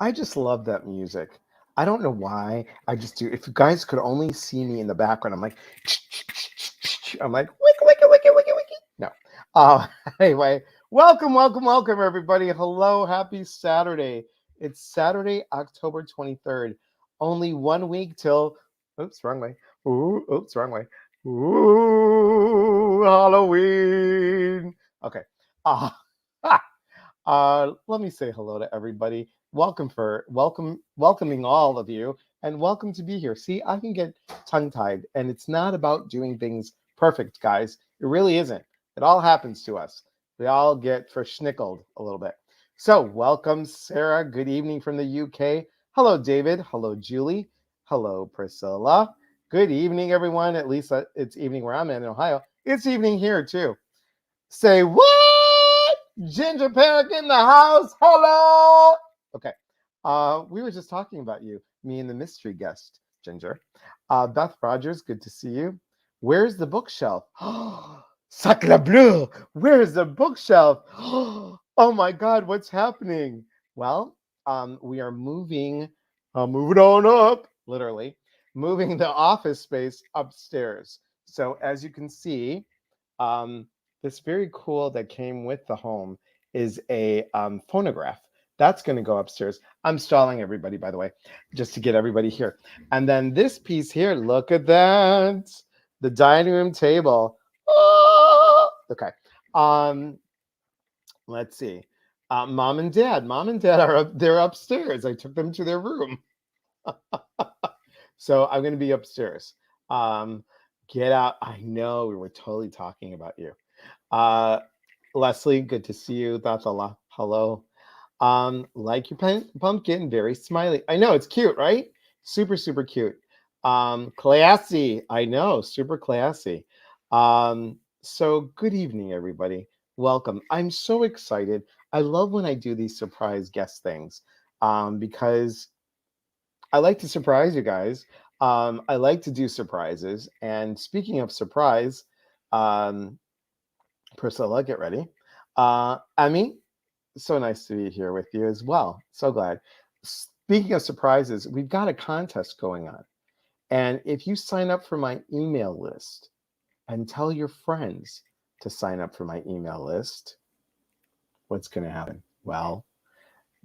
I just love that music. I don't know why. I just do. If you guys could only see me in the background, I'm like, I'm like, wiki, wiki, wiki, wiki, wiki. No. Uh, anyway, welcome, everybody. Hello, happy Saturday. It's Saturday, October 23rd. Only 1 week till, oops, wrong way. Oops, wrong way. Ooh, Halloween. Okay. Uh, let me say hello to everybody. Welcoming all of you, and welcome to be here. See, I can get tongue-tied, and it's not about doing things perfect, guys. It really isn't. It all happens to us. We all get verschnickled a little bit. So, welcome, Sarah. Good evening from the UK. Hello, David. Hello, Julie. Hello, Priscilla. Good evening, everyone. At least it's evening where I'm in Ohio. It's evening here too. Say what? Ginger Panic in the house. Hello. Okay. We were just talking about you, me and the mystery guest, Ginger. Beth Rogers, good to see you. Where's the bookshelf? Sacre bleu. Where's the bookshelf? Oh my God, what's happening? Well, we are moving it on up, literally, moving the office space upstairs. So as you can see, this very cool that came with the home is a phonograph. That's going to go upstairs. I'm stalling everybody, by the way, just to get everybody here. And then this piece here, look at that. The dining room table. Oh! Okay. Let's see. Mom and dad are up, they're upstairs. I took them to their room. So I'm going to be upstairs. Get out. I know we were totally talking about you. Leslie, good to see you. Thathala, hello. Like your pumpkin, very smiley. I know, it's cute, right? Super, super cute. Classy, I know, super classy. So good evening, everybody. Welcome. I'm so excited. I love when I do these surprise guest things because I like to surprise you guys. I like to do surprises. And speaking of surprise, Priscilla, get ready. Emmy, so nice to be here with you as well. So glad. Speaking of surprises, we've got a contest going on. And if you sign up for my email list and tell your friends to sign up for my email list, what's going to happen? Well,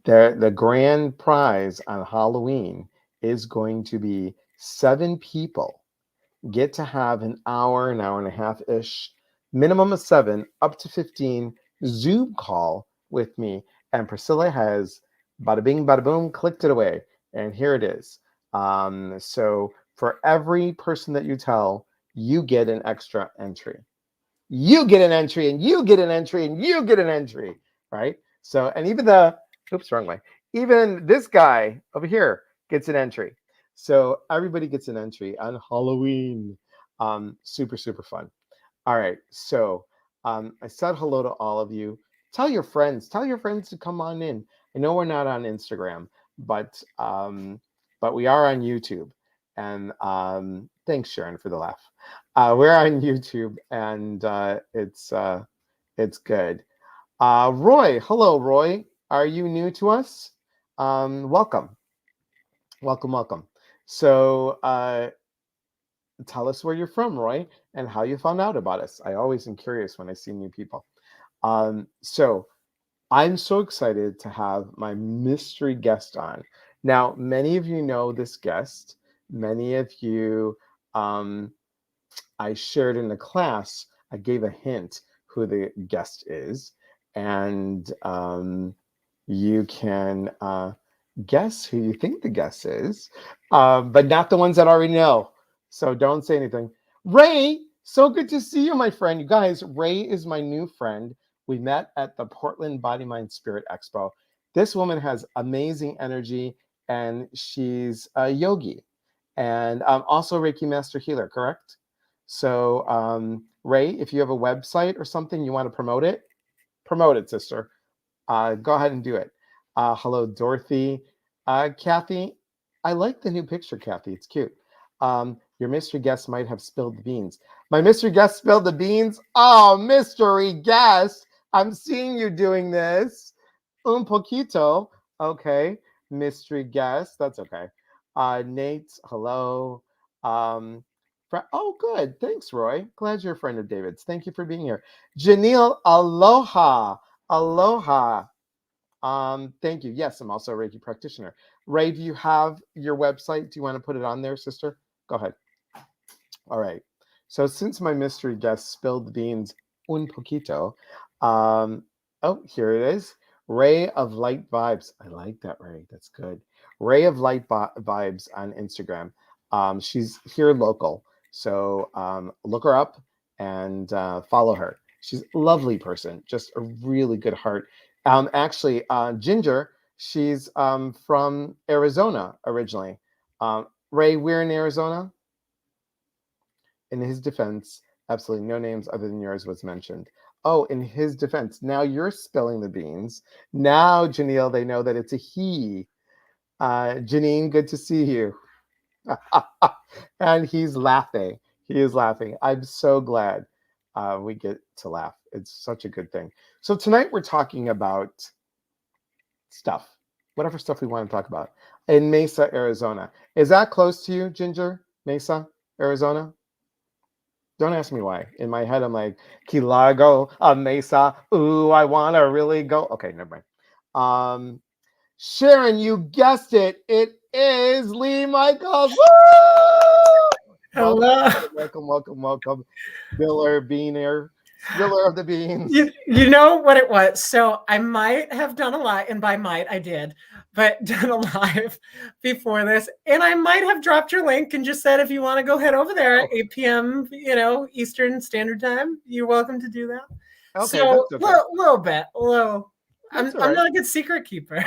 the grand prize on Halloween is going to be 7 people get to have an hour and a half-ish, minimum of 7, up to 15 Zoom call with me. And Priscilla has bada bing, bada boom, clicked it away. And here it is. So for every person that you tell, you get an extra entry. You get an entry, and you get an entry, and you get an entry, right? So, and even oops, wrong way. Even this guy over here gets an entry. So everybody gets an entry on Halloween. Super, super fun. All right. So I said hello to all of you. Tell your friends to come on in. I know we're not on Instagram, but we are on YouTube. And thanks, Sharon, for the laugh. We're on YouTube, and it's good. Roy, hello, Roy. Are you new to us? Welcome. So tell us where you're from, Roy, and how you found out about us. I always am curious when I see new people. So I'm so excited to have my mystery guest on. Now, many of you know this guest. Many of you, I shared in the class, I gave a hint who the guest is, and you can guess who you think the guest is, but not the ones that already know. So don't say anything. Ray, so good to see you, my friend. You guys, Ray is my new friend. We met at the Portland Body, Mind, Spirit Expo. This woman has amazing energy, and she's a yogi, and also Reiki Master Healer, correct? So Ray, if you have a website or something you want to promote it, sister. Go ahead and do it. Hello, Dorothy. Kathy, I like the new picture, Kathy. It's cute. Your mystery guest might have spilled the beans. My mystery guest spilled the beans? Oh, mystery guest. I'm seeing you doing this. Un poquito. Okay. mystery guest. That's okay. Nate, hello. Um, oh, good. Thanks, Roy. Glad you're a friend of David's. Thank you for being here. Janelle, aloha. Aloha. Thank you. Yes, I'm also a Reiki practitioner. Ray, do you have your website? Do you want to put it on there, sister? Go ahead. All right. So since my mystery guest spilled the beans un poquito, oh, here it is. Ray of Light Vibes. I like that, Ray. That's good. Ray of Light Vibes on Instagram. She's here local. So look her up and follow her. She's a lovely person, just a really good heart. Actually, Ginger, she's from Arizona originally. Ray, we're in Arizona. In his defense, absolutely no names other than yours was mentioned. Oh, in his defense, now you're spilling the beans. Now, Janelle, they know that it's a he. Janine, good to see you. And he's laughing. He is laughing. I'm so glad we get to laugh. It's such a good thing. So tonight we're talking about stuff, whatever stuff we want to talk about in Mesa, Arizona. Is that close to you, Ginger? Mesa, Arizona? Don't ask me why. In my head, I'm like, Key Largo, Mesa. Ooh, I want to really go. Okay, never mind. Sharon, you guessed it. It is Lee Michaels. Woo! Hello. Welcome. Spiller Beaner. Spiller of the beans. You know what it was? So I might have done a live, and by might I did, but done a live before this. And I might have dropped your link and just said, if you want to go head over there at 8 p.m., Eastern Standard Time, you're welcome to do that. Okay, so that's okay. little bit. I'm right. not a good secret keeper.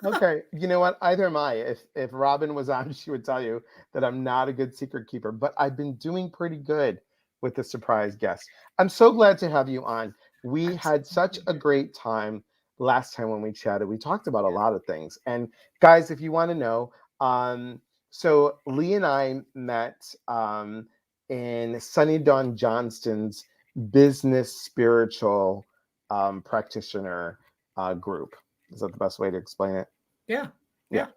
Okay, you know what? Either am I. If Robin was on, she would tell you that I'm not a good secret keeper, but I've been doing pretty good with the surprise guest. I'm so glad to have you on. We had such a great time last time when we chatted. We talked about a lot of things. And guys, if you want to know, so Lee and I met in Sunny Dawn Johnston's business spiritual practitioner group. Is that the best way to explain it? Yeah.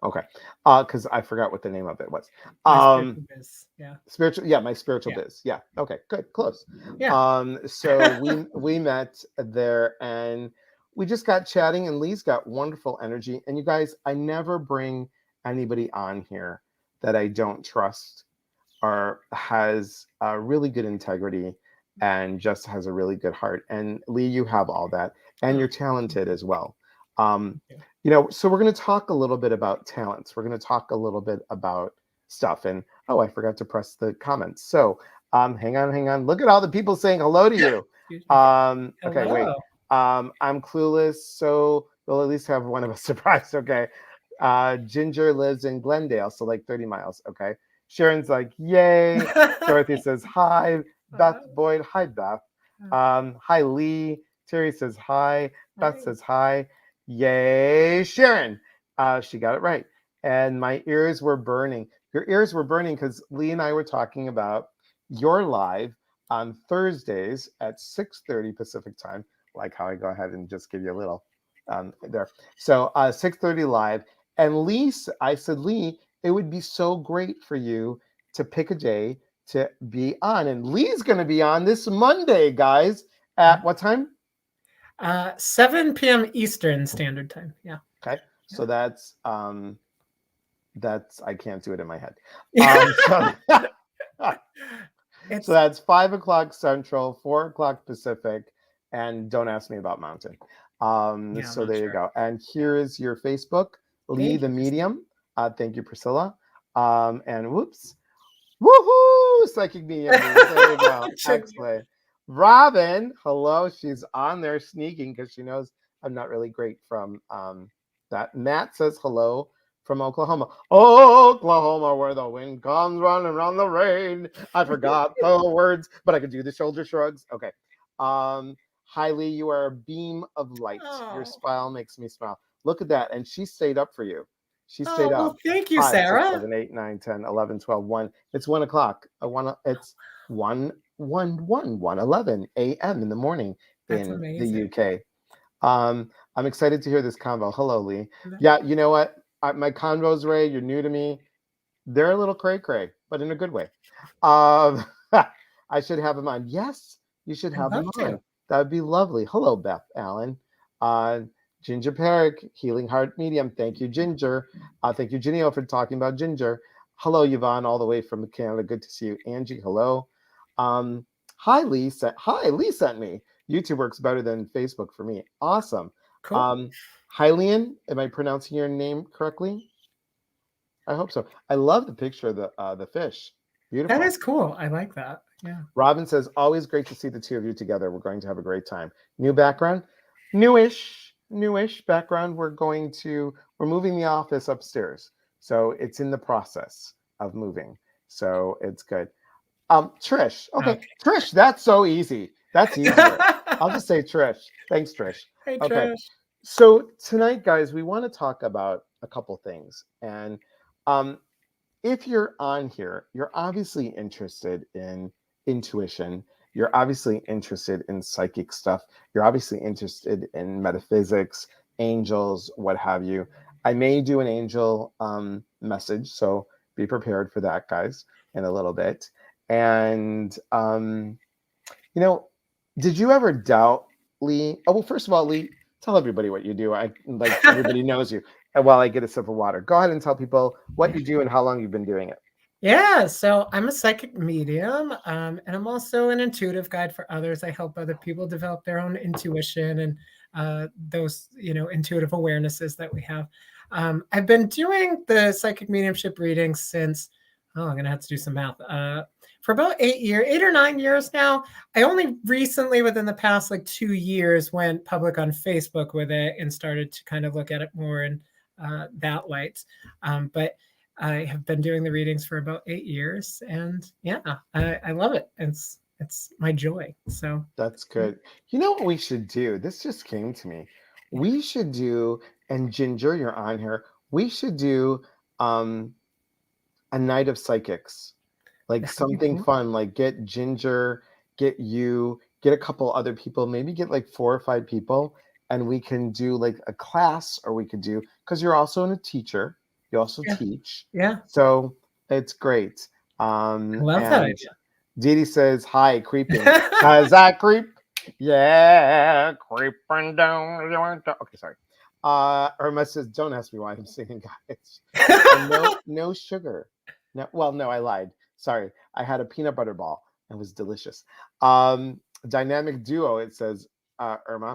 Okay. Because I forgot what the name of it was. Spiritual biz. Yeah. Spiritual. Yeah, my spiritual biz. Yeah. Okay. Good. Close. Yeah. So we met there and we just got chatting, and Lee's got wonderful energy. And you guys, I never bring anybody on here that I don't trust or has a really good integrity and just has a really good heart. And Lee, you have all that, and you're talented as well. So we're going to talk a little bit about talents. We're going to talk a little bit about stuff. And I forgot to press the comments. So hang on. Look at all the people saying hello to you. Okay, wait. I'm clueless, so we'll at least have one of us surprised. Okay. Ginger lives in Glendale, so like 30 miles. Okay. Sharon's like, yay. Dorothy says hi. Beth Boyd, hi Beth. Hi Lee. Terry says hi. Beth says hi. Yay, Sharon. She got it right. And my ears were burning. Your ears were burning because Lee and I were talking about your live on Thursdays at 6:30 Pacific time, like how I go ahead and just give you a little there. So 6:30 live. And Lee, I said, Lee, it would be so great for you to pick a day to be on. And Lee's going to be on this Monday, guys. At what time? 7 p.m. Eastern Standard Time. Yeah. Okay. So that's I can't do it in my head. So that's 5 o'clock Central, 4 o'clock Pacific, and don't ask me about Mountain. So there you go. And here is your Facebook, Lee the Medium. Thank you, Priscilla. And woohoo, Psychic Medium. There you go. Excellent. Robin, hello. She's on there sneaking because she knows I'm not really great from that. Matt says hello from Oklahoma. Oh, Oklahoma, where the wind comes running around the rain. I forgot the words, but I could do the shoulder shrugs. Okay. Hi, Lee, you are a beam of light. Your smile makes me smile. Look at that. And she stayed up for you. She stayed up. Well, thank you, 5, Sarah. 6, 7, 8, 9, 10, 11, 12, 1. It's 1 o'clock. It's 1:11 a.m. in the morning in the UK. I'm excited to hear this convo. Hello, Lee. Yeah, you know what? my convos, Ray, you're new to me. They're a little cray-cray, but in a good way. Um, I should have them on. Yes, you should I'd have them love on. to. That would be lovely. Hello, Beth Allen. Ginger Perrick, Healing Heart Medium. Thank you, Ginger. Thank you, Janelle, for talking about Ginger. Hello, Yvonne, all the way from Canada. Good to see you. Angie, hello. Hi, Lee. Hi, Lee sent me. YouTube works better than Facebook for me. Awesome. Cool. Hylian, am I pronouncing your name correctly? I hope so. I love the picture of the fish. Beautiful. That is cool. I like that. Yeah. Robin says, always great to see the two of you together. We're going to have a great time. New background? Newish background. We're moving the office upstairs. So it's in the process of moving. So it's good. Trish. Okay. Trish, that's so easy. That's easier. I'll just say Trish. Thanks, Trish. Hey, Okay. Trish. So tonight, guys, we want to talk about a couple things. And if you're on here, you're obviously interested in intuition. You're obviously interested in psychic stuff. You're obviously interested in metaphysics, angels, what have you. I may do an angel message, so be prepared for that, guys, in a little bit. And, did you ever doubt, Lee? Oh, well, first of all, Lee, tell everybody what you do. Everybody knows you. While I get a sip of water, go ahead and tell people what you do and how long you've been doing it. Yeah, so I'm a psychic medium, and I'm also an intuitive guide for others. I help other people develop their own intuition and those, intuitive awarenesses that we have. I've been doing the psychic mediumship readings since, I'm going to have to do some math, for about 8 or 9 years now. I only recently, within the past 2 years, went public on Facebook with it and started to kind of look at it more in that light. But I have been doing the readings for about 8 years, and yeah, I love it. It's my joy. So that's good. You know what we should do? This just came to me. We should do, and Ginger, you're on here. We should do a night of psychics, something cool. fun. Get Ginger, get you, get a couple other people, maybe get 4 or 5 people, and we can do a class, or we could do, because you're also a teacher. You also teach. Yeah. So it's great. I love that idea. Dee Dee says, hi, creeping. Cause I creep. Yeah, creeping down. Okay, sorry. Irma says, don't ask me why I'm singing, guys. No sugar. No, I lied. Sorry. I had a peanut butter ball. It was delicious. Dynamic duo, it says, Irma.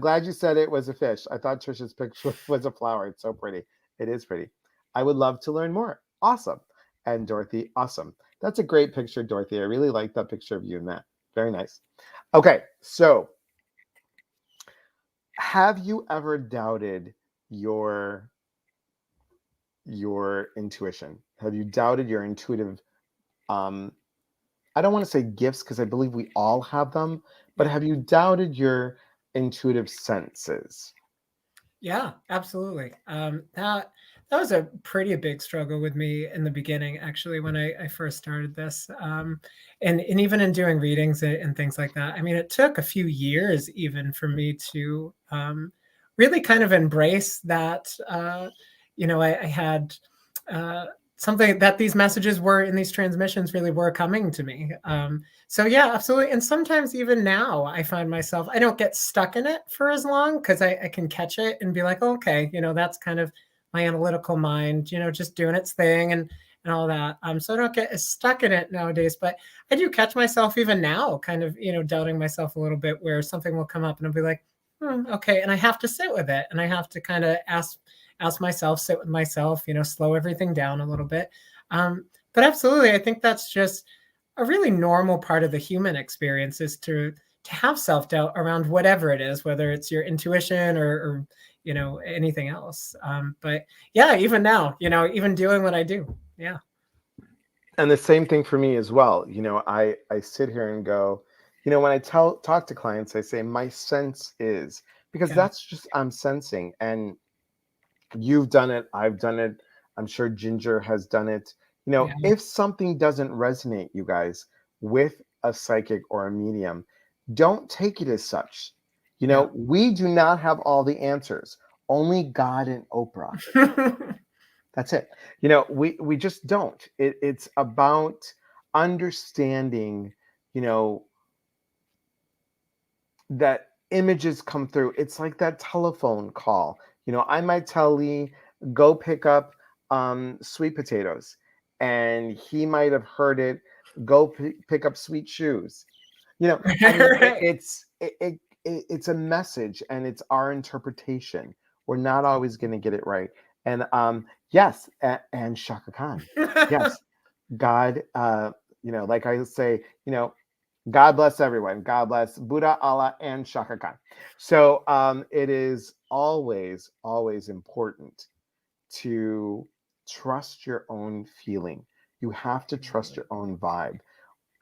Glad you said it was a fish. I thought Trisha's picture was a flower. It's so pretty. It is pretty. I would love to learn more. Awesome. And Dorothy, awesome. That's a great picture, Dorothy. I really like that picture of you and Matt. Very nice. Okay, so have you ever doubted your intuition? Have you doubted your intuitive, I don't want to say gifts, because I believe we all have them, but have you doubted your intuitive senses? Yeah, absolutely. That was a pretty big struggle with me in the beginning, actually, when I first started this. And even in doing readings and things like that. I mean, it took a few years even for me to really kind of embrace that, I had something that these messages were in these transmissions really were coming to me. So yeah, absolutely. And sometimes even now I find myself, I don't get stuck in it for as long, because I can catch it and be like, oh, okay, that's kind of my analytical mind, just doing its thing and all that. So I don't get as stuck in it nowadays, but I do catch myself even now kind of, doubting myself a little bit, where something will come up and I'll be like, okay. And I have to sit with it, and I have to kind of ask myself, sit with myself, slow everything down a little bit. But absolutely, I think that's just a really normal part of the human experience, is to have self-doubt around whatever it is, whether it's your intuition or anything else. But yeah, even now, even doing what I do. Yeah. And the same thing for me as well. I sit here and go, when I talk to clients, I say my sense is, because that's just, I'm sensing. And you've done it. I've done it. I'm sure Ginger has done it. If something doesn't resonate, you guys, with a psychic or a medium, don't take it as such. We do not have all the answers. only God and Oprah. That's it. We just don't. It's about understanding, that images come through. It's like that telephone call. I might tell Lee, go pick up sweet potatoes, and he might have heard it, go pick up sweet shoes. I mean, Right. it's a message, and it's our interpretation. We're not always going to get it right. And yes, and Shaka Khan. Yes, God, like I say, God bless everyone. God bless Buddha, Allah, and Shaka Khan. So it is always, always important to trust your own feeling. You have to trust your own vibe.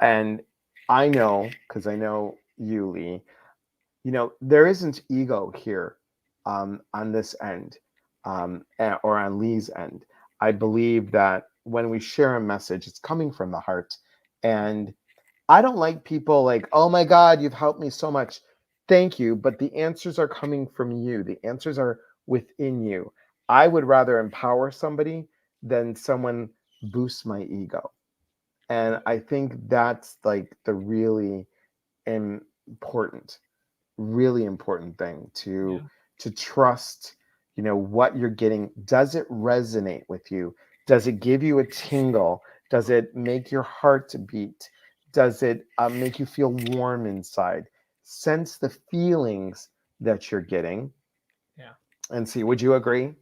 And I know, because I know you, Lee, there isn't ego here on this end or on Lee's end. I believe that when we share a message, it's coming from the heart. And I don't like people like, oh my God, you've helped me so much. Thank you. But the answers are coming from you. The answers are within you. I would rather empower somebody than someone boost my ego. And I think that's like the really important, really important thing to trust, what you're getting. Does it resonate with you? Does it give you a tingle? Does it make your heart beat? Does it make you feel warm inside? Sense the feelings that you're getting. Yeah. And see, would you agree?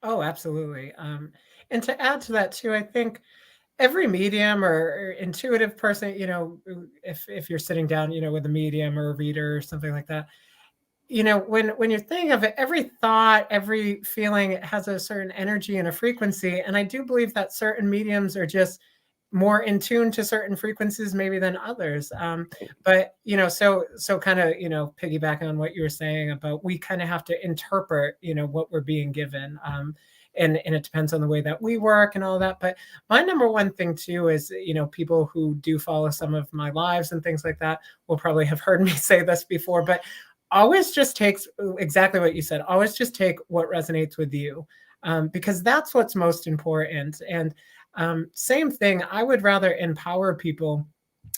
Oh, absolutely. And to add to that too, I think every medium or intuitive person, if you're sitting down, with a medium or a reader or something like that, when you're thinking of it, every thought, every feeling has a certain energy and a frequency. And I do believe that certain mediums are just more in tune to certain frequencies maybe than others. But so kind of piggybacking on what you were saying about, we kind of have to interpret what we're being given, and it depends on the way that we work and all that. But my number one thing too is, people who do follow some of my lives and things like that will probably have heard me say this before, but always just takes exactly what you said. Always just take what resonates with you, because that's what's most important. And same thing, I would rather empower people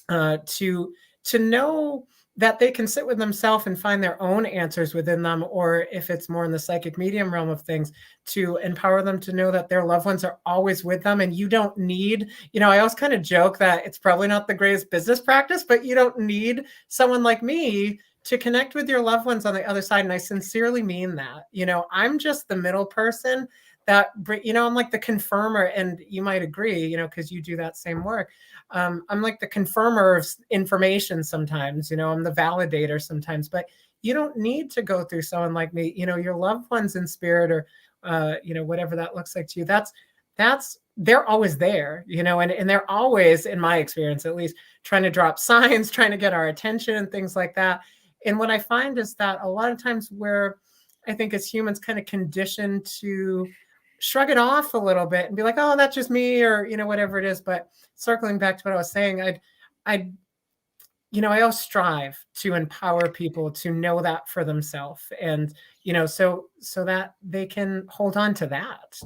to know that they can sit with themselves and find their own answers within them, or if it's more in the psychic medium realm of things, to empower them to know that their loved ones are always with them. And you don't need, I always kind of joke that it's probably not the greatest business practice, but you don't need someone like me to connect with your loved ones on the other side. And I sincerely mean that. I'm just the middle person that, I'm like the confirmer, and you might agree, because you do that same work. I'm like the confirmer of information sometimes, I'm the validator sometimes, but you don't need to go through someone like me. Your loved ones in spirit, or whatever that looks like to you, that's they're always there, and they're always, in my experience at least, trying to drop signs, trying to get our attention and things like that. And what I find is that a lot of times, where I think as humans kind of conditioned to shrug it off a little bit and be like, oh, that's just me, or whatever it is. But circling back to what I was saying, I always strive to empower people to know that for themselves, and so that they can hold on to that.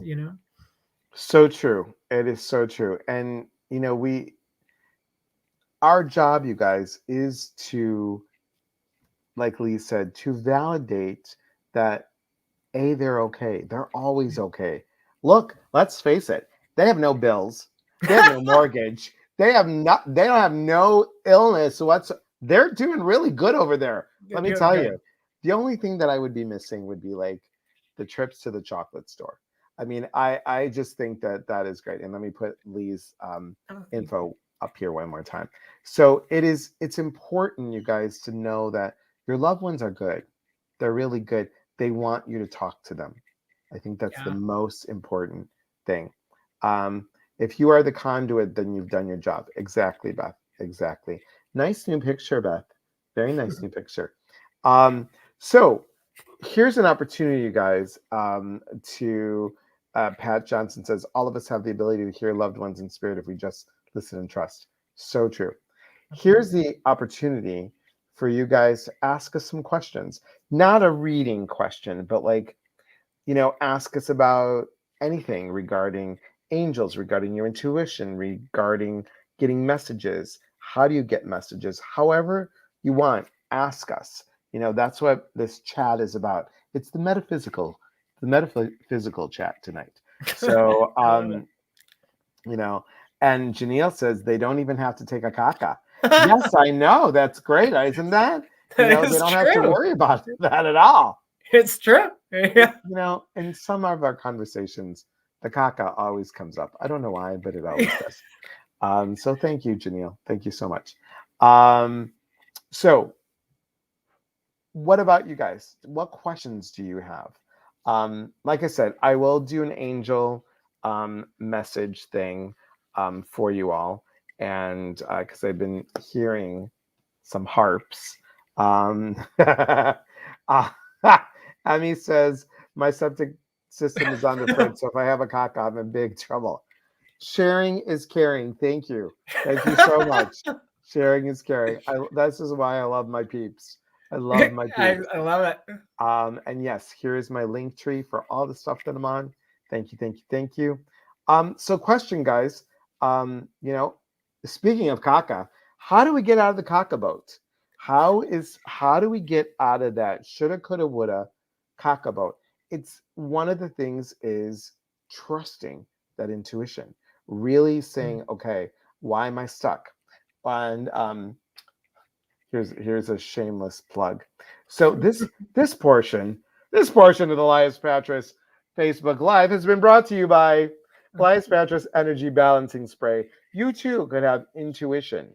So true. It is so true. And our job, you guys, is to, like Lee said, to validate that they're okay. They're always okay. Look, let's face it. They have no bills. They have no mortgage. They don't have no illness. They're doing really good over there. Let me tell you. The only thing that I would be missing would be like the trips to the chocolate store. I mean, I just think that is great. And let me put Lee's info up here one more time. So it's important, you guys, to know that your loved ones are good. They're really good. They want you to talk to them. I think that's the most important thing. If you are the conduit, then you've done your job. Exactly, Beth. Exactly. Nice new picture, Beth. Very nice new picture. So here's an opportunity, you guys, to Pat Johnson says, all of us have the ability to hear loved ones in spirit if we just listen and trust. So true. Here's the opportunity for you guys to ask us some questions. Not a reading question, but like ask us about anything regarding angels, regarding your intuition, regarding getting messages. How do you get messages? However you want, ask us. That's what this chat is about. It's the metaphysical chat tonight. So, and Janelle says they don't even have to take a caca. Yes, I know. That's great, isn't that? They don't have to worry about that at all. It's true. Yeah. In some of our conversations, the caca always comes up. I don't know why, but it always does. So thank you, Janelle. Thank you so much. So what about you guys? What questions do you have? Like I said, I will do an angel message thing for you all. And because I've been hearing some harps. Amy says, my septic system is on the fritz, so if I have a caca, I'm in big trouble. Sharing is caring. Thank you. Thank you so much. Sharing is caring. This is why I love my peeps. I love my peeps. I love it. And yes, here is my link tree for all the stuff that I'm on. Thank you, thank you, thank you. So question, guys. Speaking of caca, how do we get out of the caca boat? How do we get out of that shoulda, coulda, woulda caca boat? It's one of the things is trusting that intuition, really saying, okay, why am I stuck? And here's a shameless plug. So this portion of the Elias Patras Facebook Live has been brought to you by Elias Patras Energy Balancing Spray. You too could have intuition.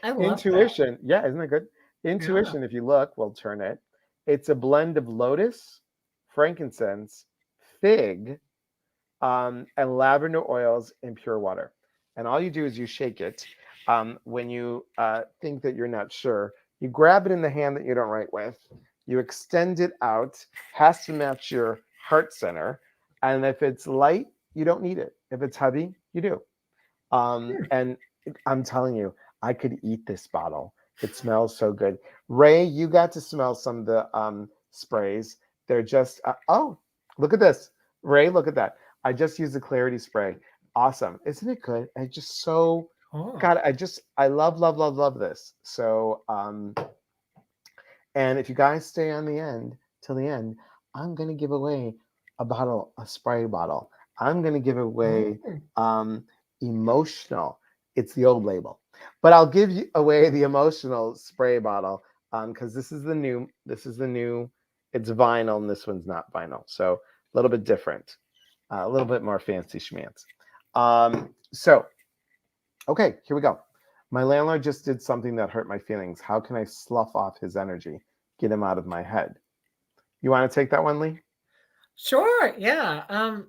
I love Intuition. That. Yeah, isn't that good? Intuition, yeah. If you look, we'll turn it. It's a blend of lotus, frankincense, fig, and lavender oils in pure water. And all you do is you shake it. When you think that you're not sure, you grab it in the hand that you don't write with. You extend it out. Has to match your heart center. And if it's light, you don't need it. If it's heavy, you do. And I'm telling you, I could eat this bottle. It smells so good. Ray, you got to smell some of the sprays. They're just, oh, look at this. Ray, look at that. I just used the Clarity spray. Awesome. Isn't it good? I just so, God, I love this. So, and if you guys stay on the end, till the end, I'm going to give away a spray bottle. I'm going to give away emotional. It's the old label, but I'll give you away the emotional spray bottle because this is the new, it's vinyl and this one's not vinyl. So a little bit different, a little bit more fancy schmance. So, okay, here we go. My landlord just did something that hurt my feelings. How can I slough off his energy, get him out of my head? You want to take that one, Lee? Sure. Yeah.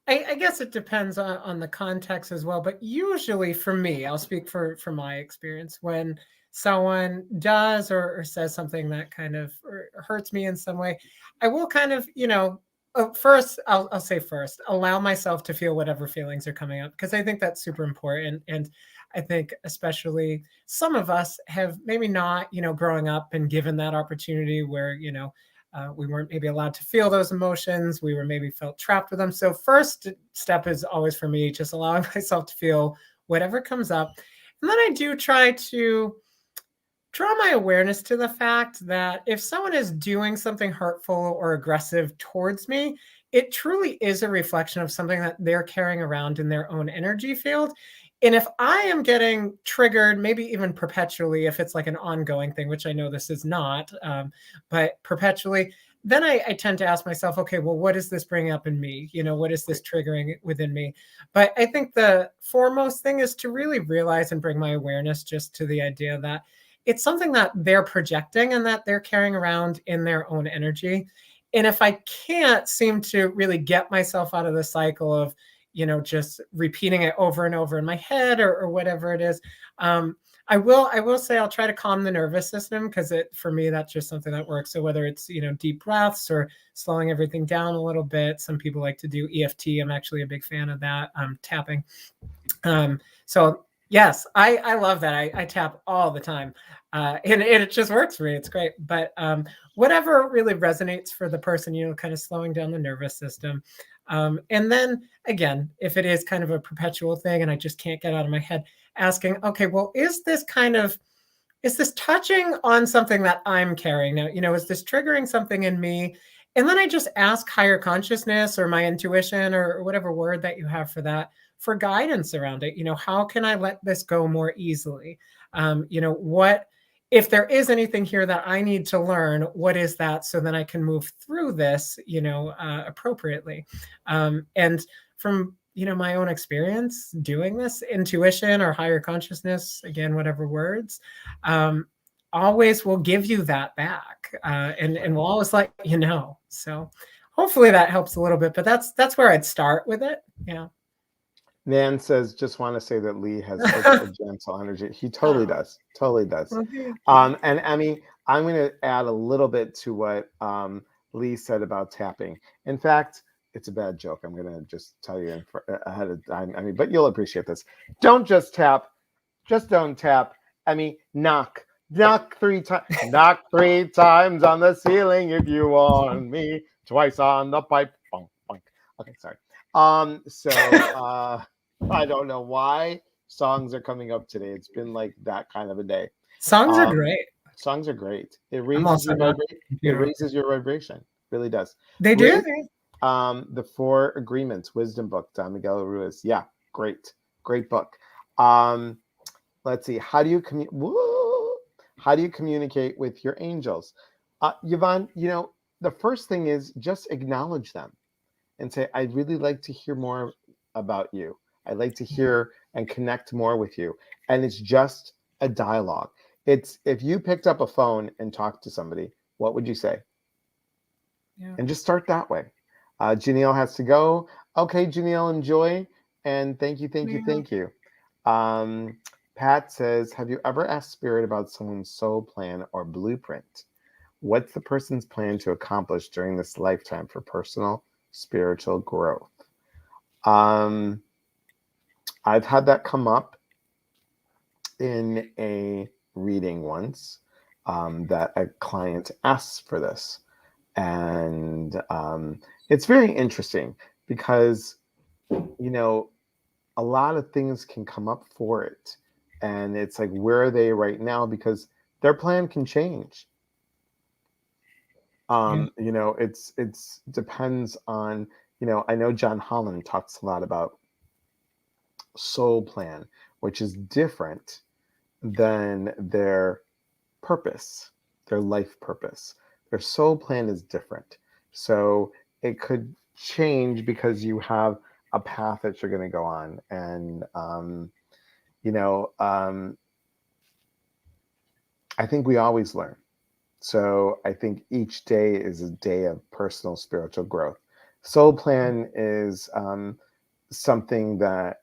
I guess it depends on the context as well, but usually for me, I'll speak for my experience, when someone does or says something that kind of hurts me in some way, I will kind of, first, I'll say first, allow myself to feel whatever feelings are coming up, because I think that's super important. And I think especially some of us have maybe not, growing up and given that opportunity where, we weren't maybe allowed to feel those emotions. We were maybe felt trapped with them. So first step is always for me, just allowing myself to feel whatever comes up. And then I do try to draw my awareness to the fact that if someone is doing something hurtful or aggressive towards me, it truly is a reflection of something that they're carrying around in their own energy field. And if I am getting triggered, maybe even perpetually, if it's like an ongoing thing, which I know this is not, but perpetually, then I tend to ask myself, okay, well, what is this bringing up in me? What is this triggering within me? But I think the foremost thing is to really realize and bring my awareness just to the idea that it's something that they're projecting and that they're carrying around in their own energy. And if I can't seem to really get myself out of the cycle of, just repeating it over and over in my head or whatever it is, I will say I'll try to calm the nervous system, because for me, that's just something that works. So whether it's, deep breaths or slowing everything down a little bit, some people like to do EFT. I'm actually a big fan of that, tapping. So Yes, I love that. I tap all the time. And it just works for me. It's great. But whatever really resonates for the person, kind of slowing down the nervous system. And then again, if it is kind of a perpetual thing and I just can't get out of my head, asking, okay, well, is this touching on something that I'm carrying now? Is this triggering something in me? And then I just ask higher consciousness or my intuition or whatever word that you have for that, for guidance around it. How can I let this go more easily? What, if there is anything here that I need to learn, what is that? So then I can move through this, appropriately. And from, my own experience doing this, intuition or higher consciousness, again, whatever words, always will give you that back, and will always let you know. So hopefully that helps a little bit, but that's where I'd start with it. Yeah. Nan says, just want to say that Lee has such a gentle energy. He totally does. Totally does. Well, and I mean, I'm going to add a little bit to what Lee said about tapping. In fact, it's a bad joke. I'm going to just tell you ahead of time. I mean, but you'll appreciate this. Don't just tap. Just don't tap. I mean, knock. Knock 3 times. Knock 3 times on the ceiling if you want me. Twice on the pipe. Bonk, bonk. Okay, sorry. So I don't know why songs are coming up today. It's been like that kind of a day. Songs are great. Songs are great. It raises your vibration. It raises your vibration. Really does. They do. The 4 Agreements, Wisdom book, Don Miguel Ruiz. Yeah, great book. Let's see. How do you communicate with your angels? Yvonne, the first thing is just acknowledge them and say, I'd really like to hear more about you. I'd like to hear and connect more with you. And it's just a dialogue. It's, if you picked up a phone and talked to somebody, what would you say? Yeah. And just start that way. Janelle has to go. Okay, Janelle, enjoy. And thank you. Pat says, have you ever asked Spirit about someone's soul plan or blueprint? What's the person's plan to accomplish during this lifetime for personal spiritual growth? I've had that come up in a reading once, that a client asks for this. And it's very interesting because, a lot of things can come up for it. And it's like, where are they right now? Because their plan can change. It's depends on, I know John Holland talks a lot about soul plan, which is different than their purpose, their life purpose. Their soul plan is different. So it could change because you have a path that you're going to go on. And, I think we always learn. So I think each day is a day of personal spiritual growth. Soul plan is something that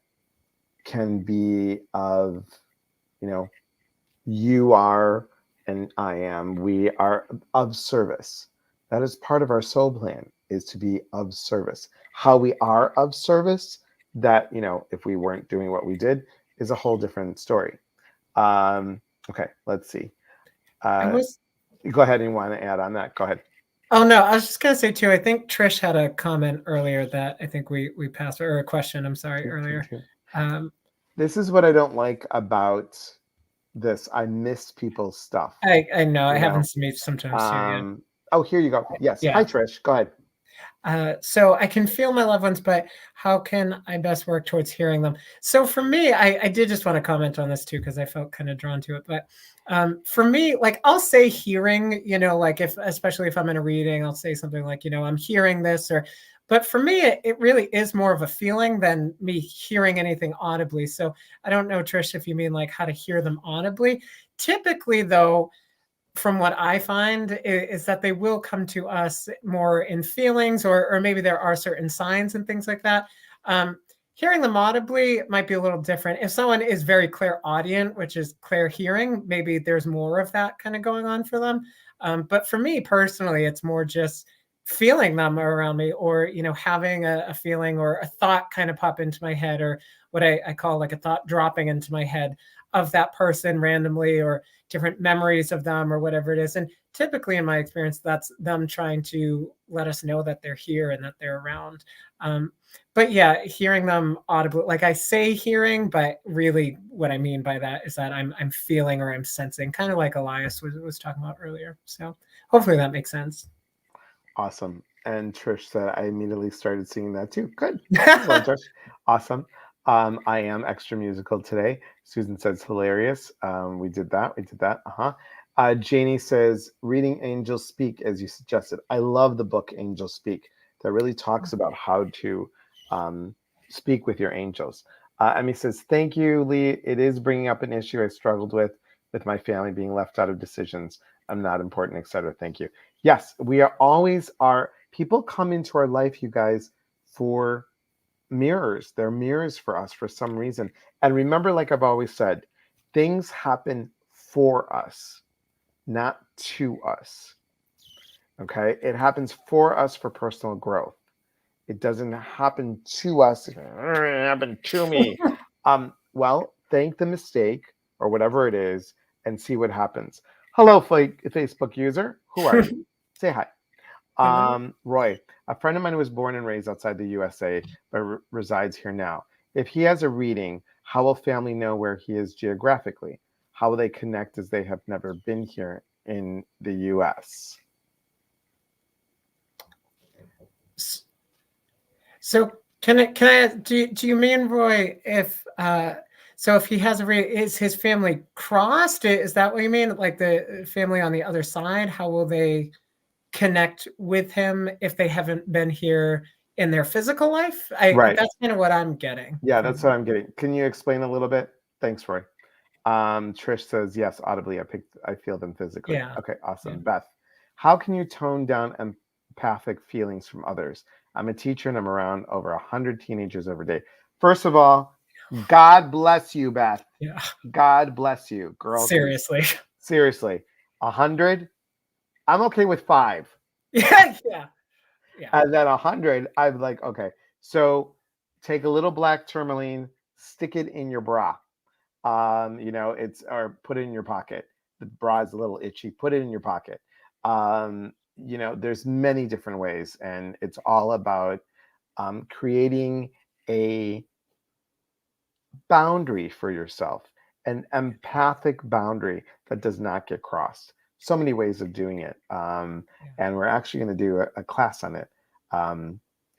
can be of, you are and I am, we are of service. That is part of our soul plan, is to be of service. How we are of service, that, if we weren't doing what we did, is a whole different story. Okay, let's see. Go ahead and want to add on that. Go ahead. Oh, no, I was just going to say, too, I think Trish had a comment earlier that I think we passed, or a question, I'm sorry, earlier. This is what I don't like about this. I miss people's stuff. I know. I haven't seen it sometimes, too, yeah. Oh, here you go. Yes. Yeah. Hi, Trish. Go ahead. So I can feel my loved ones, but how can I best work towards hearing them? So for me, I did just want to comment on this too, because I felt kind of drawn to it. But for me, like, I'll say hearing, like especially if I'm in a reading, I'll say something like, I'm hearing this, but for me, it really is more of a feeling than me hearing anything audibly. So I don't know, Trish, if you mean like how to hear them audibly. Typically, though, from what I find is that they will come to us more in feelings, or maybe there are certain signs and things like that. Hearing them audibly might be a little different. If someone is very clairaudient, which is clear hearing, maybe there's more of that kind of going on for them. But for me personally, it's more just feeling them around me, or, having a feeling or a thought kind of pop into my head, or what I call like a thought dropping into my head of that person randomly, or different memories of them, or whatever it is. And typically in my experience, that's them trying to let us know that they're here and that they're around. But yeah, hearing them audibly, like I say hearing, but really what I mean by that is that I'm feeling or I'm sensing, kind of like Elias was talking about earlier. So hopefully that makes sense. Awesome. And Trish said, I immediately started singing that too. Good. Well, Trish. Awesome. I am extra musical today. Susan says, hilarious. We did that. We did that. Janie says, reading Angels Speak, as you suggested. I love the book Angels Speak. That really talks about how to speak with your angels. Emmy says, thank you, Lee. It is bringing up an issue I struggled with my family being left out of decisions. I'm not important, etc. Thank you. Yes, we are always people come into our life, you guys, for mirrors. They're mirrors for us for some reason. And remember, like I've always said, things happen for us, not to us. Okay? It happens for us for personal growth. It doesn't happen to us. It happened to me. Well, thank the mistake or whatever it is and see what happens. Hello, Facebook user. Who are you? Say hi. Roy, a friend of mine was born and raised outside the USA, but resides here now. If he has a reading, how will family know where he is geographically? How will they connect as they have never been here in the US? So do you mean, Roy, if so if he has is his family crossed? Is that what you mean? Like the family on the other side, how will they connect with him if they haven't been here in their physical life? Right. That's kind of what I'm getting. Yeah, that's what I'm getting. Can you explain a little bit? Thanks, Roy. Trish says, yes, audibly, I feel them physically. Yeah. Okay, awesome. Yeah. Beth, how can you tone down empathic feelings from others? I'm a teacher and I'm around over 100 teenagers every day. First of all, God bless you, Beth. Yeah. God bless you, girl. Seriously. Seriously. 100? I'm okay with 5. Yeah. Yeah. Yeah. And then 100, I'm like, okay. So take a little black tourmaline, stick it in your bra. Or put it in your pocket. The bra is a little itchy. Put it in your pocket. There's many different ways, and it's all about creating a boundary for yourself, an empathic boundary that does not get crossed. So many ways of doing it, and we're actually going to do a class on it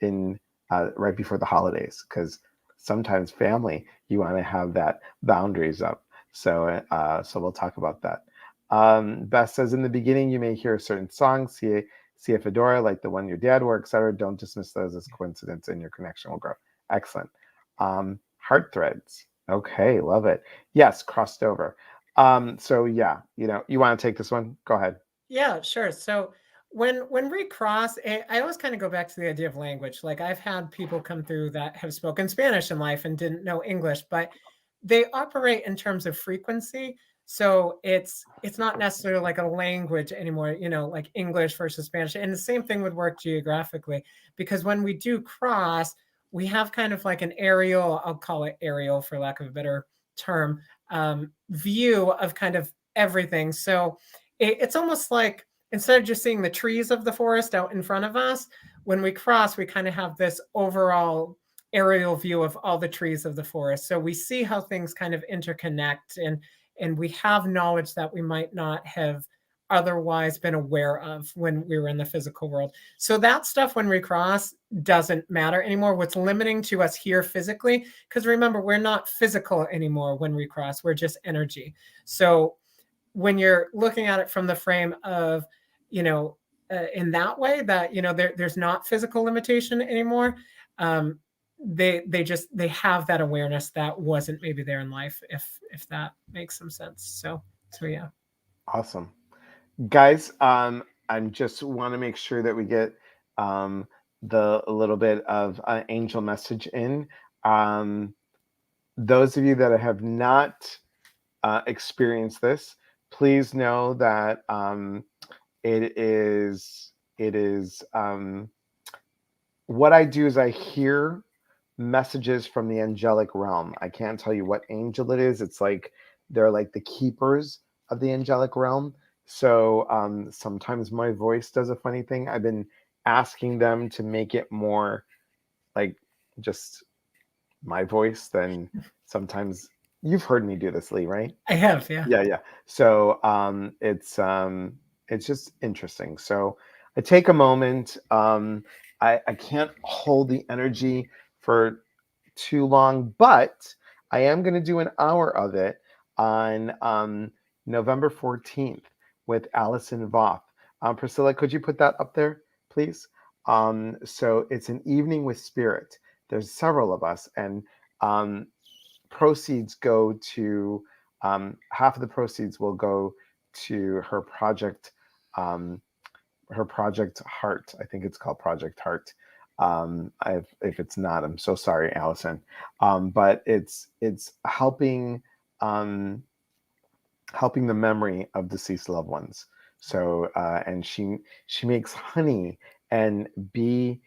in right before the holidays, because sometimes family, you want to have that boundaries up. So we'll talk about that. Beth says, in the beginning, you may hear a certain song, see a fedora like the one your dad wore, etc. Don't dismiss those as coincidence, and your connection will grow. Excellent. Heart threads. Okay, love it. Yes, crossed over. So yeah, you want to take this one? Go ahead. Yeah, sure. So when we cross, I always kind of go back to the idea of language. Like I've had people come through that have spoken Spanish in life and didn't know English, but they operate in terms of frequency. So it's not necessarily like a language anymore, like English versus Spanish. And the same thing would work geographically, because when we do cross, we have kind of like an aerial, I'll call it aerial for lack of a better term, view of kind of everything. So it's almost like, instead of just seeing the trees of the forest out in front of us, when we cross, we kind of have this overall aerial view of all the trees of the forest. So we see how things kind of interconnect, and we have knowledge that we might not have otherwise been aware of when we were in the physical world. So that stuff when we cross doesn't matter anymore. What's limiting to us here physically, because remember, we're not physical anymore when we cross, we're just energy. So when you're looking at it from the frame of, in that way, that, there's not physical limitation anymore. They have that awareness that wasn't maybe there in life, if that makes some sense. So yeah. Awesome. Guys, I just want to make sure that we get the little bit of angel message in. Those of you that have not experienced this, please know that it is what I do is I hear messages from the angelic realm. I can't tell you what angel it is. It's like they're like the keepers of the angelic realm. So sometimes my voice does a funny thing. I've been asking them to make it more like just my voice than sometimes. You've heard me do this, Lee, right? I have, yeah. Yeah. So it's just interesting. So I take a moment. I can't hold the energy for too long, but I am going to do an hour of it on November 14th with Allison Voth. Priscilla, could you put that up there, please? So it's an evening with spirit. There's several of us, and proceeds go to half of the proceeds will go to her project, Heart. I think it's called Project Heart. If it's not, I'm so sorry, Allison. But it's helping helping the memory of deceased loved ones. So and she makes honey and bee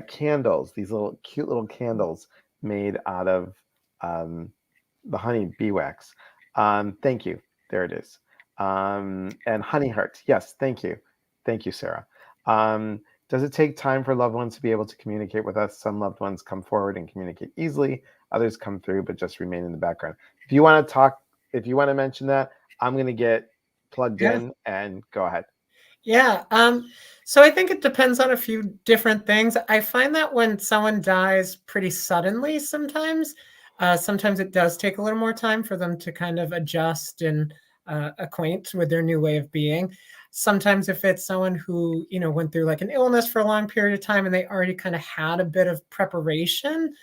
candles, these little cute little candles made out of the honey bee wax. Thank you. There it is. And honey hearts. Yes, thank you. Thank you, Sarah. Does it take time for loved ones to be able to communicate with us? Some loved ones come forward and communicate easily. Others come through but just remain in the background. If you want to talk, if you want to mention that, I'm going to get plugged in and go ahead. Yeah. So I think it depends on a few different things. I find that when someone dies pretty suddenly, sometimes it does take a little more time for them to kind of adjust and acquaint with their new way of being. Sometimes if it's someone who, went through like an illness for a long period of time and they already kind of had a bit of preparation,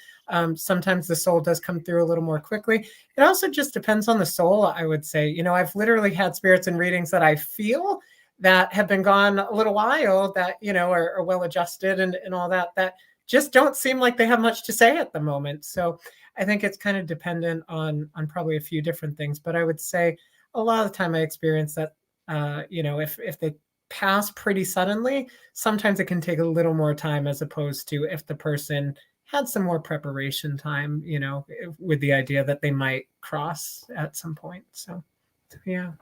sometimes the soul does come through a little more quickly. It also just depends on the soul, I would say. I've literally had spirits in readings that I feel that have been gone a little while that, are well adjusted and all that just don't seem like they have much to say at the moment. So I think it's kind of dependent on probably a few different things. But I would say a lot of the time I experience that, if they pass pretty suddenly, sometimes it can take a little more time as opposed to if the person had some more preparation time, with the idea that they might cross at some point. So, yeah.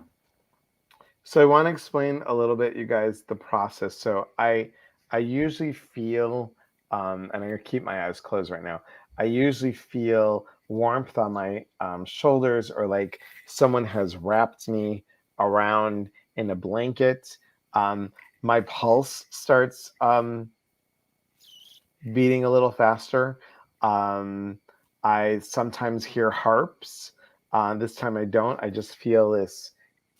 So I want to explain a little bit, you guys, the process. So I usually feel, and I'm gonna keep my eyes closed right now. I usually feel warmth on my shoulders, or like someone has wrapped me around in a blanket. My pulse starts beating a little faster. I sometimes hear harps. This time I don't. I just feel this.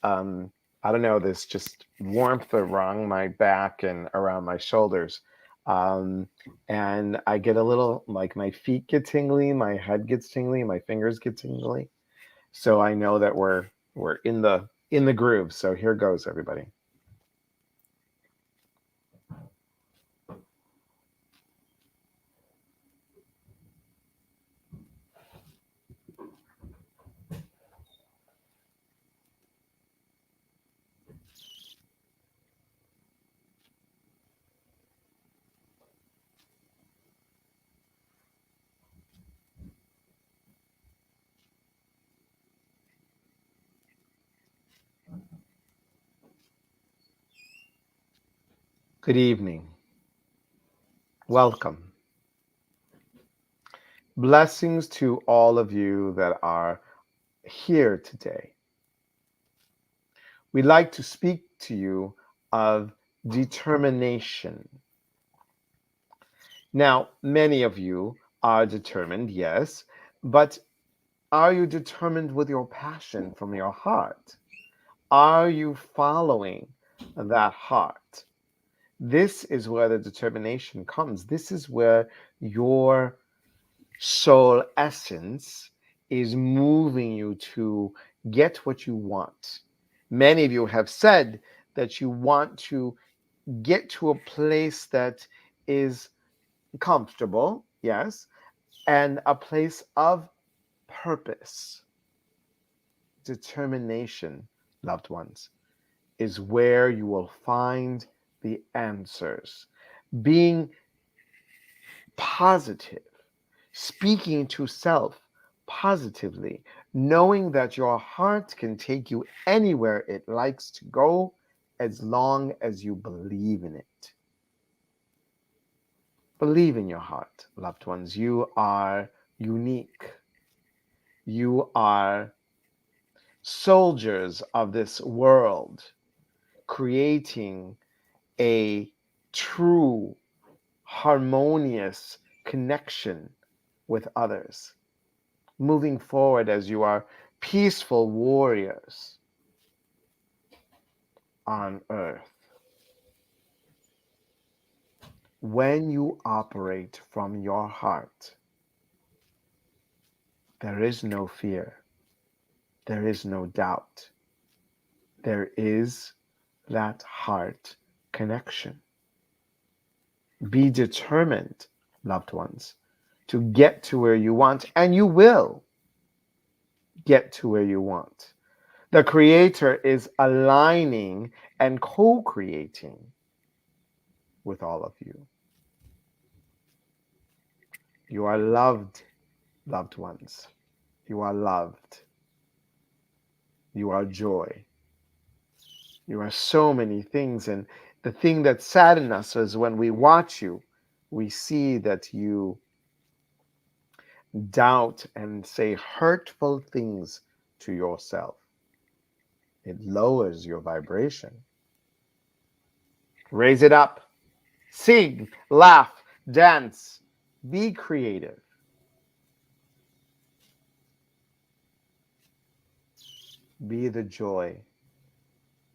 I don't know, this just warmth around my back and around my shoulders. And I get a little, like my feet get tingly, my head gets tingly, my fingers get tingly. So I know that we're in the groove. So here goes, everybody. Good evening. Welcome. Blessings to all of you that are here today. We'd like to speak to you of determination. Now, many of you are determined, yes, but are you determined with your passion from your heart? Are you following that heart? This is where the determination comes. This is where your soul essence is moving you to get what you want. Many of you have said that you want to get to a place that is comfortable, yes, and a place of purpose. Determination, loved ones, is where you will find the answers. Being positive, speaking to self positively, knowing that your heart can take you anywhere it likes to go as long as you believe in it. Believe in your heart, loved ones. You are unique. You are soldiers of this world, creating a true, harmonious connection with others, moving forward as you are peaceful warriors on earth. When you operate from your heart, there is no fear, there is no doubt, there is that heart connection. Be determined, loved ones, to get to where you want, and you will get to where you want. The Creator is aligning and co-creating with all of you. You are loved, loved ones. You are loved. You are joy. You are so many things. And the thing that saddens us is when we watch you, we see that you doubt and say hurtful things to yourself. It lowers your vibration. Raise it up. Sing, laugh, dance. Be creative. Be the joy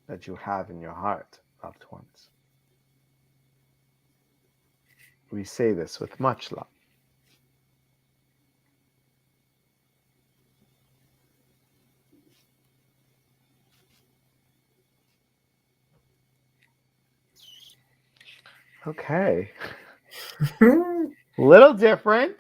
that you have in your heart, loved ones. We say this with much love. Okay. Little different.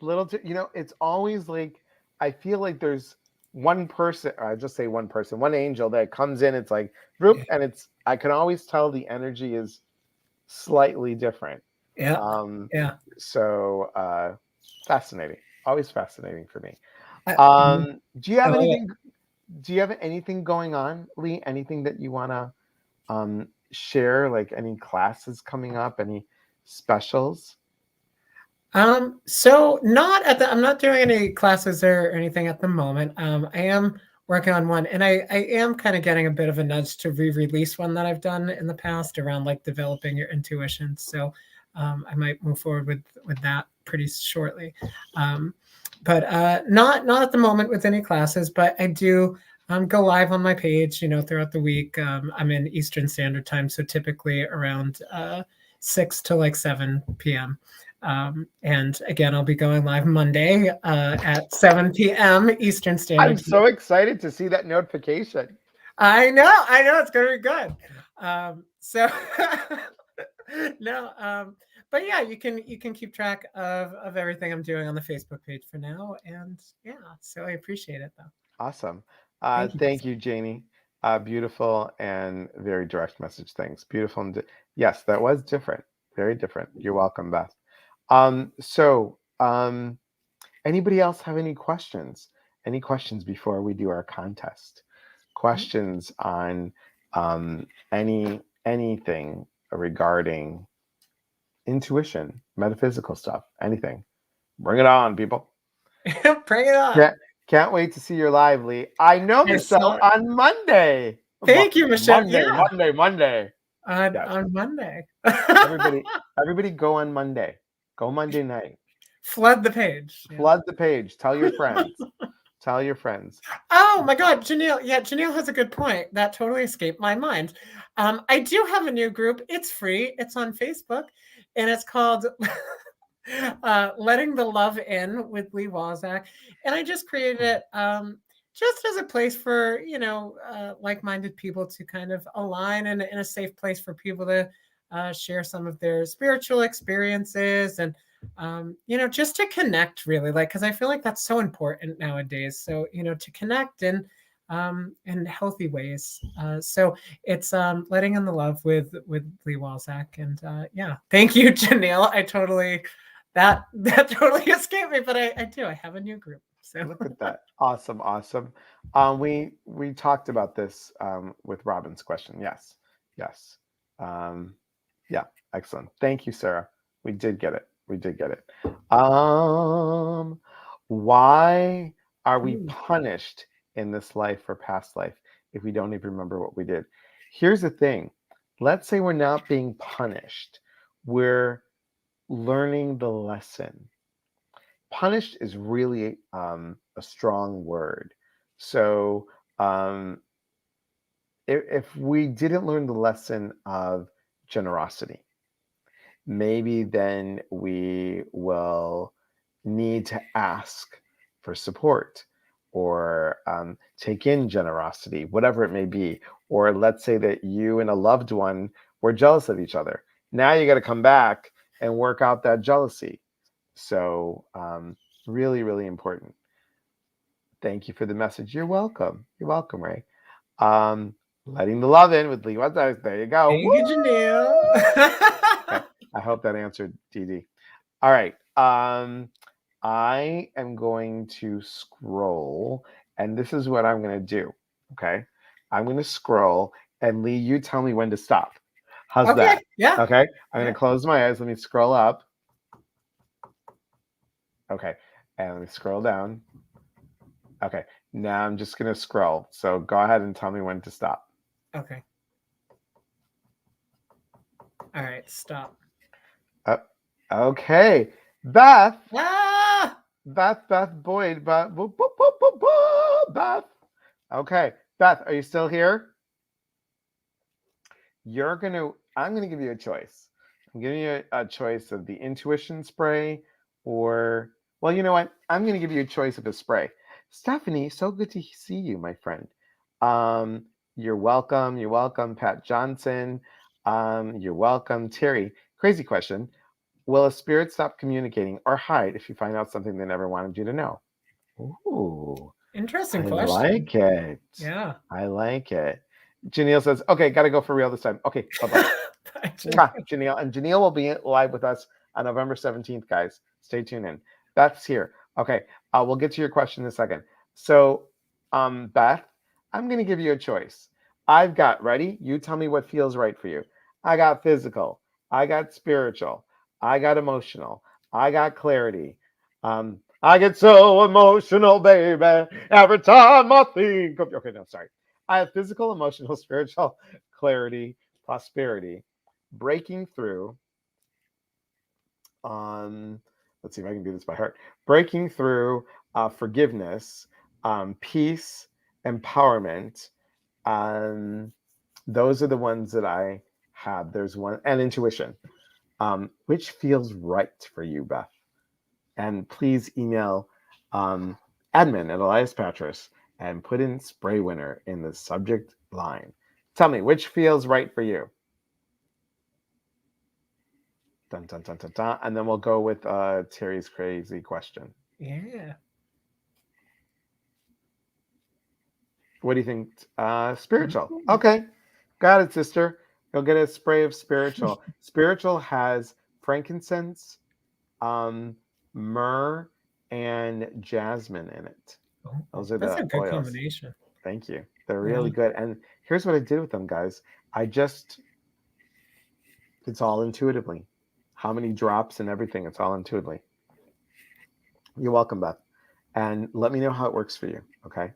It's always like, I feel like there's one person, or I just say one person, one angel that comes in, it's like, whoop, and I can always tell the energy is slightly different. Yeah. So fascinating. Always fascinating for me. Do you have anything going on, Lee? Anything that you want to share, like any classes coming up, any specials? So I'm not doing any classes or anything at the moment. I am working on one, and I am kind of getting a bit of a nudge to re-release one that I've done in the past around like developing your intuition. So I might move forward with that pretty shortly. But not at the moment with any classes, but I do go live on my page, throughout the week. I'm in Eastern Standard Time, so typically around 6 to like 7 p.m. And again, I'll be going live Monday at 7 p.m. Eastern Standard Time. I'm so excited to see that notification. I know, it's going to be good. But yeah, you can keep track of everything I'm doing on the Facebook page for now. And yeah, so I appreciate it though. Awesome. Thank you, Jannie. Beautiful and very direct message. Thanks. Beautiful. And yes, that was different. Very different. You're welcome, Beth. Anybody else have any questions? Any questions before we do our contest? Questions on anything regarding intuition, metaphysical stuff, anything? Bring it on, people. Bring it on. Can't wait to see your live, Lee. I know Michelle on Monday. Thank you, Michelle. Monday. On Monday. Everybody go on Monday. Go Monday night. Flood the page. Flood the page. Tell your friends. Tell your friends. Oh my God, Janelle. Yeah, Janelle has a good point. That totally escaped my mind. I do have a new group. It's free. It's on Facebook, and it's called Letting the Love In with Lee Walzak. And I just created it just as a place for, like-minded people to kind of align in a safe place for people to share some of their spiritual experiences and just to connect really, because I feel like that's so important nowadays. So, to connect in healthy ways. So it's Letting in the Love with Lee Walzak. And yeah, thank you, Janelle. I totally that totally escaped me, but I do. I have a new group. So Look at that. Awesome. We talked about this with Robin's question. Yes. Yes. Yeah. Excellent. Thank you, Sarah. We did get it. We did get it. Why are we punished in this life or past life if we don't even remember what we did? Here's the thing. Let's say we're not being punished. We're learning the lesson. Punished is really a strong word. So if we didn't learn the lesson of generosity, maybe then we will need to ask for support or take in generosity, whatever it may be. Or let's say that you and a loved one were jealous of each other. Now you got to come back and work out that jealousy. So really, really important. Thank you for the message. You're welcome. You're welcome, Ray. Letting the love in with Lee. There you go. thank you, Janelle. Okay. I hope that answered Dee Dee. All right. I am going to scroll, and this is what I'm going to do. Okay. I'm going to scroll, and Lee, you tell me when to stop. How's that? Yeah. Okay. I'm going to close my eyes. Let me scroll up. Okay. And let me scroll down. Okay. Now I'm just going to scroll. So go ahead and tell me when to stop. Okay. All right. Stop. Okay. Beth. Ah! Beth Boyd. Beth. Okay. Beth, are you still here? I'm going to give you a choice. I'm giving you a choice of the intuition spray or, well, you know what? I'm going to give you a choice of a spray. Stephanie, so good to see you, my friend. You're welcome. You're welcome. Pat Johnson. You're welcome. Terry, crazy question. Will a spirit stop communicating or hide if you find out something they never wanted you to know? Ooh. Interesting I question. like it. Yeah. I like it. Janelle says, okay, got to go for real this time. Okay, bye-bye. Janelle. And Janelle will be live with us on November 17th, guys. Stay tuned in. Beth's here. Okay, we'll get to your question in a second. So, Beth, I'm going to give you a choice. I've got, ready? You tell me what feels right for you. I got physical. I got spiritual. I got emotional. I got clarity. I get so emotional, baby, every time I think of you. Okay, no, sorry. I have physical, emotional, spiritual, clarity, prosperity, breaking through. Let's see if I can do this by heart. Breaking through, forgiveness, peace, empowerment. Those are the ones that I have. There's one, and intuition. Which feels right for you, Beth? And please email admin at Elias Patras and put in spray winner in the subject line. Tell me, which feels right for you? Dun, dun, dun, dun, dun. And then we'll go with Terry's crazy question. Yeah. What do you think? Spiritual. Okay. Got it, sister. You'll get a spray of spiritual. Spiritual has frankincense, myrrh, and jasmine in it. Those are That's the a good oils. combination. Thank you. They're really good. And here's what I did with them, guys. It's all intuitively. How many drops and everything, it's all intuitively. You're welcome, Beth. And let me know how it works for you, okay?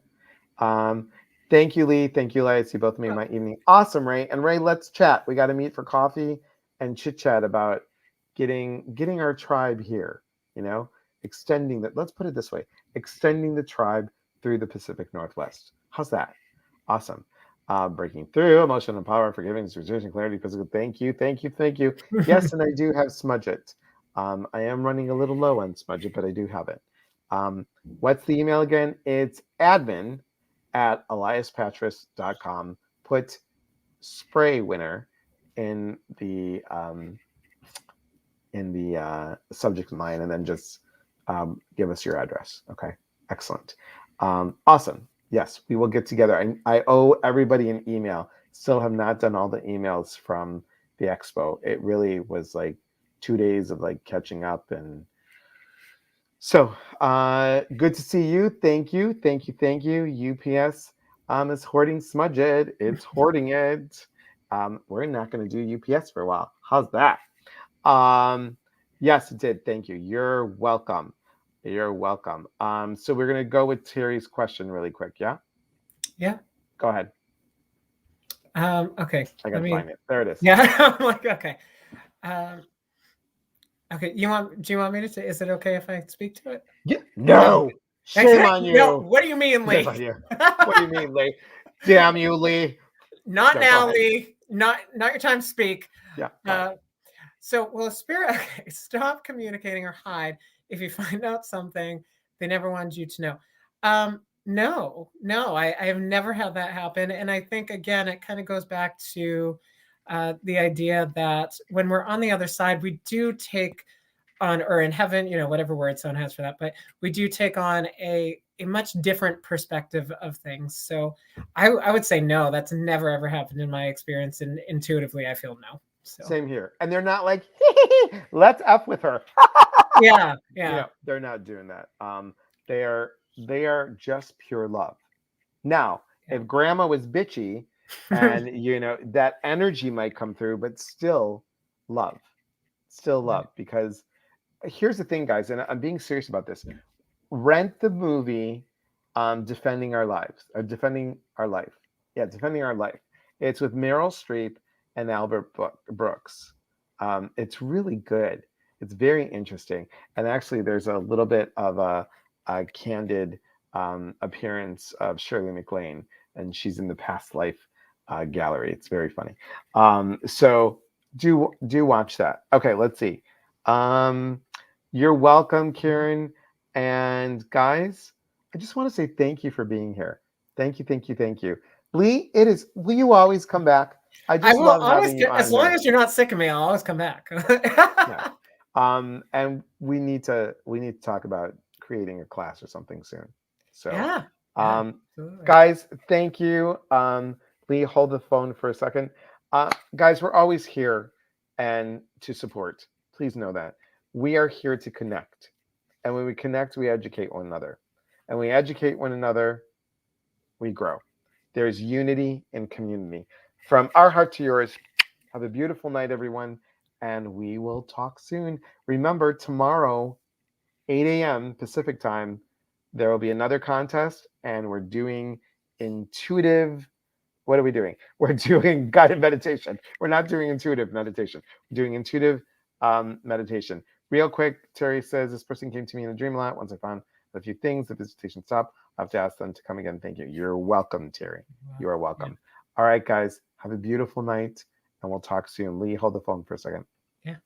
Thank you, Lee. Thank you, Lights. You both made my evening awesome, Ray. And Ray, let's chat. We got to meet for coffee and chit-chat about getting our tribe here, extending that. Let's put it this way, extending the tribe through the Pacific Northwest. How's that? Awesome. Breaking through, emotional power, forgiveness, resolution, clarity, physical. Thank you. Yes, and I do have Smudge It. I am running a little low on Smudge It, but I do have it. What's the email again? It's admin at eliaspatras.com. Put spray winner in the subject line, and then just give us your address. Okay, excellent. Awesome. Yes, we will get together. I owe everybody an email. Still have not done all the emails from the expo. It really was like 2 days of like catching up. And so good to see you. Thank you. UPS is hoarding smudge it. It's hoarding it. We're not going to do UPS for a while. How's that? Yes, it did. Thank you. You're welcome. So we're going to go with Terry's question really quick. Yeah. Go ahead. Okay. I got to find it. There it is. Yeah. I'm like, okay. Okay. Do you want me to say? Is it okay if I speak to it? Yeah. No. Shame on you. No. What do you mean, Lee? What do you mean, Lee? Damn you, Lee. Not now, Lee. Not your time to speak. Yeah. So, will a spirit stop communicating or hide if you find out something they never wanted you to know? No, I have never had that happen. And I think, again, it kind of goes back to the idea that when we're on the other side, we do take on, or in heaven, whatever word someone has for that, but we do take on a much different perspective of things. So I would say no, that's never, ever happened in my experience. And intuitively, I feel no. So. Same here. And they're not like, let's F with her. Yeah. They're not doing that. They are just pure love. Now, if grandma was bitchy and, that energy might come through, but still love. Because here's the thing, guys, and I'm being serious about this. Rent the movie Defending Our Lives. Defending Our Life. Yeah, Defending Our Life. It's with Meryl Streep and Albert Brooks. It's really good. It's very interesting. And actually, there's a little bit of a candid appearance of Shirley MacLaine, and she's in the past life gallery. It's very funny. So do watch that. Okay, let's see. You're welcome, Karen. And guys, I just want to say thank you for being here. Thank you. Lee, will you always come back? I love having you on as long as you're not sick of me, I'll always come back. Yeah. And we need to talk about creating a class or something soon. So guys, thank you. Lee, hold the phone for a second. Guys, we're always here and to support. Please know that. We are here to connect. And when we connect, we educate one another. And we educate one another, we grow. There's unity in community. From our heart to yours, have a beautiful night, everyone. And we will talk soon. Remember, tomorrow, 8 a.m. Pacific time, there will be another contest. And we're doing intuitive. What are we doing? We're doing guided meditation. We're not doing intuitive meditation. We're doing intuitive meditation. Real quick, Terry says, this person came to me in a dream a lot. Once I found a few things, the visitation stopped. I have to ask them to come again. Thank you. You're welcome, Terry. You are welcome. Yeah. All right, guys. Have a beautiful night, and we'll talk soon. Lee, hold the phone for a second. Yeah.